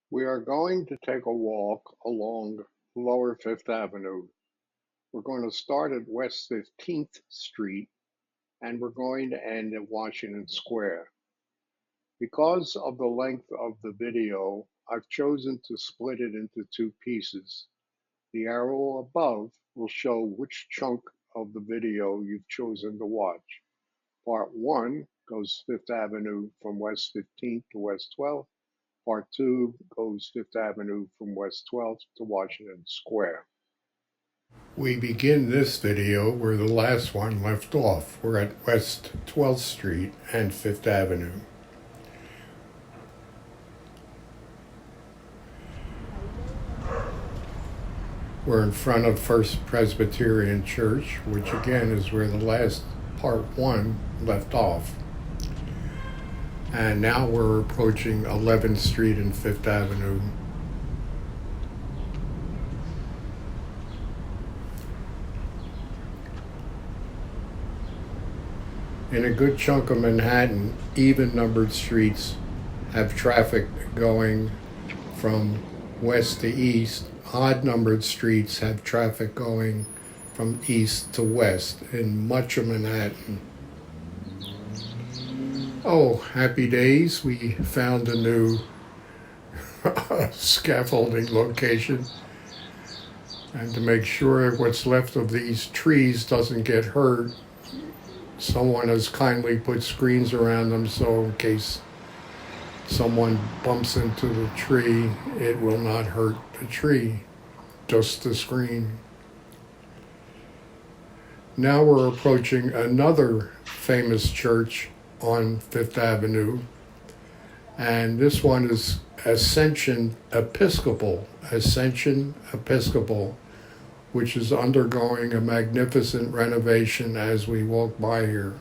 We are going to take a walk along Lower Fifth Avenue. We're going to start at West 15th Street and we're going to end at Washington Square. Because of the length of the video, I've chosen to split it into two pieces. The arrow above will show which chunk of the video you've chosen to watch. Part 1 goes Fifth Avenue from West 15th to West 12th. Part 2 goes Fifth Avenue from West 12th to Washington Square. We begin this video where the last one left off. We're at West 12th Street and Fifth Avenue. We're in front of First Presbyterian Church, which again is where the last part 1 left off. And now we're approaching 11th Street and Fifth Avenue. In a good chunk of Manhattan, even-numbered streets have traffic going from west to east. Odd-numbered streets have traffic going from east to west in much of Manhattan. Oh, happy days. We found a new scaffolding location. And to make sure what's left of these trees doesn't get hurt, someone has kindly put screens around them so in case someone bumps into the tree, it will not hurt the tree, just the screen. Now we're approaching another famous church on Fifth Avenue, and this one is Ascension Episcopal, which is undergoing a magnificent renovation as we walk by here.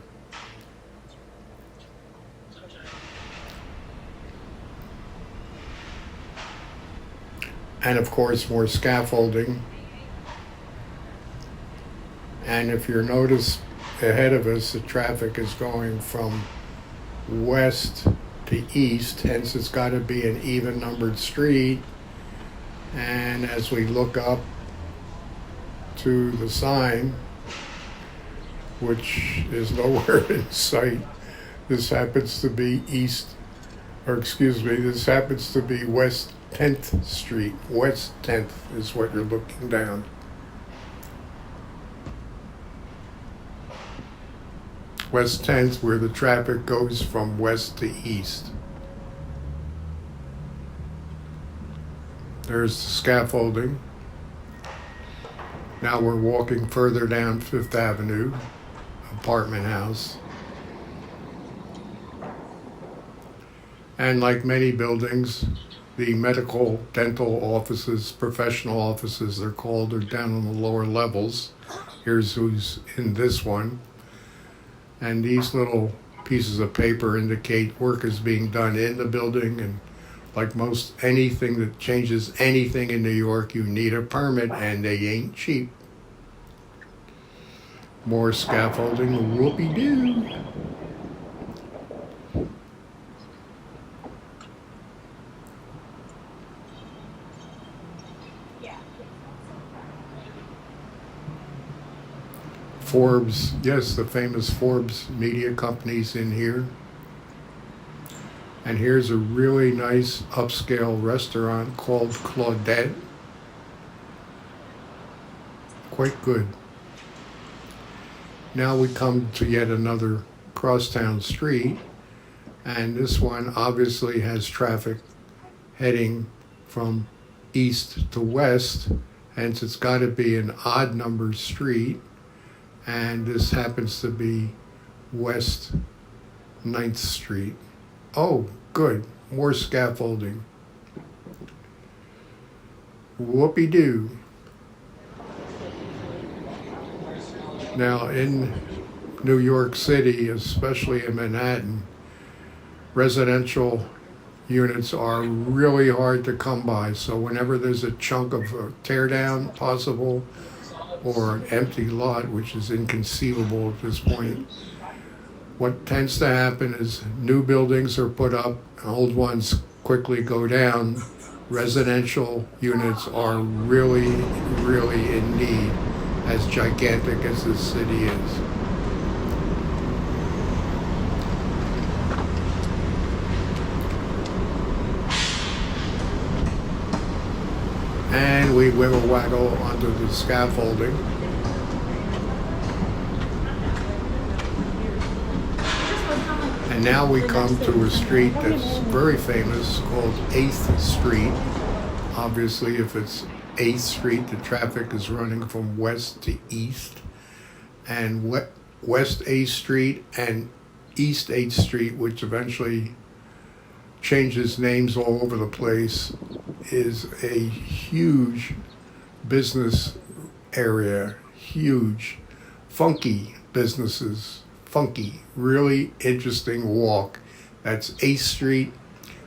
And of course, more scaffolding. And if you notice ahead of us, the traffic is going from west to east, hence it's got to be an even-numbered street. And as we look up to the sign, which is nowhere in sight, this happens to be this happens to be West 10th Street. West 10th is what you're looking down. West 10th, where the traffic goes from west to east. There's the scaffolding. Now we're walking further down Fifth Avenue, apartment house. And like many buildings, the medical, dental offices, professional offices, they're called, are down on the lower levels. Here's who's in this one. And these little pieces of paper indicate work is being done in the building. And like most anything that changes anything in New York, you need a permit, and they ain't cheap. More scaffolding, whoopee-doo. Forbes, yes, the famous Forbes media company's in here. And here's a really nice upscale restaurant called Claudette. Quite good. Now we come to yet another crosstown street, and this one obviously has traffic heading from east to west, hence it's got to be an odd numbered street. And this happens to be West 9th Street. Oh, good. More scaffolding. Whoopee-doo. Now, in New York City, especially in Manhattan, residential units are really hard to come by. So whenever there's a chunk of a tear down possible, or an empty lot, which is inconceivable at this point, what tends to happen is new buildings are put up, old ones quickly go down, Residential units are really, really in need, as gigantic as this city is. And we wiggle waggle onto the scaffolding. And now we come to a street that's very famous called 8th Street. Obviously, if it's 8th Street, the traffic is running from west to east. And West 8th Street and East 8th Street, which eventually changes names all over the place, is a huge business area, huge, funky businesses, funky, really interesting walk. That's 8th Street,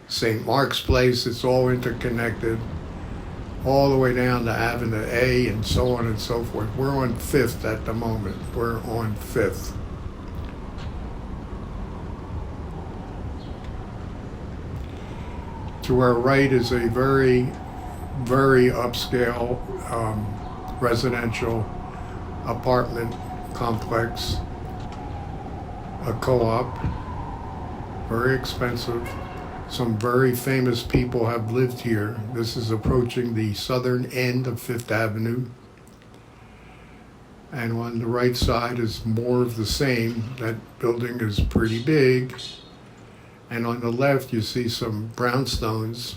St. Mark's Place, it's all interconnected, all the way down to Avenue A and so on and so forth. We're on 5th at the moment. We're on 5th. To our right is a very, very upscale residential apartment complex, a co-op, very expensive. Some very famous people have lived here. This is approaching the southern end of Fifth Avenue. And on the right side is more of the same. That building is pretty big. And on the left, you see some brownstones.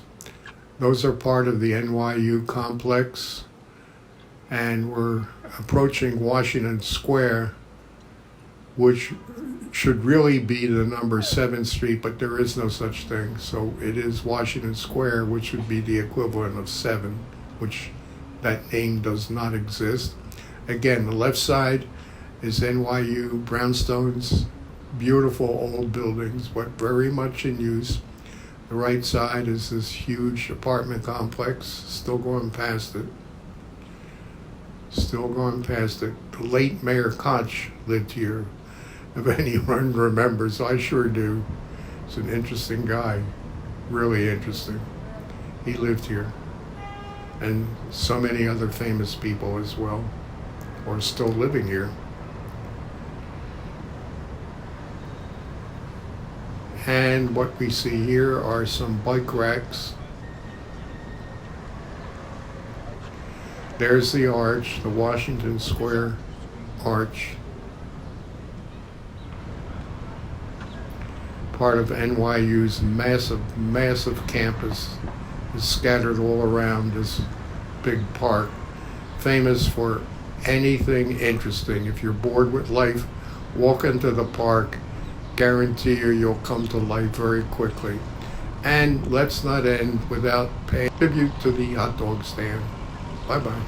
Those are part of the NYU complex. And we're approaching Washington Square, which should really be the number 7th Street, but there is no such thing. So it is Washington Square, which would be the equivalent of 7, which that name does not exist. Again, the left side is NYU, brownstones, beautiful old buildings, but very much in use. The right side is this huge apartment complex, still going past it. Still going past it. The late Mayor Koch lived here, if anyone remembers. I sure do. He's an interesting guy, really interesting. He lived here. And so many other famous people as well, are still living here. And what we see here are some bike racks. There's the arch, the Washington Square arch. Part of NYU's massive, massive campus is scattered all around this big park. Famous for anything interesting. If you're bored with life, walk into the park. Guarantee you'll come to life very quickly. And let's not end without paying tribute to the hot dog stand. Bye-bye.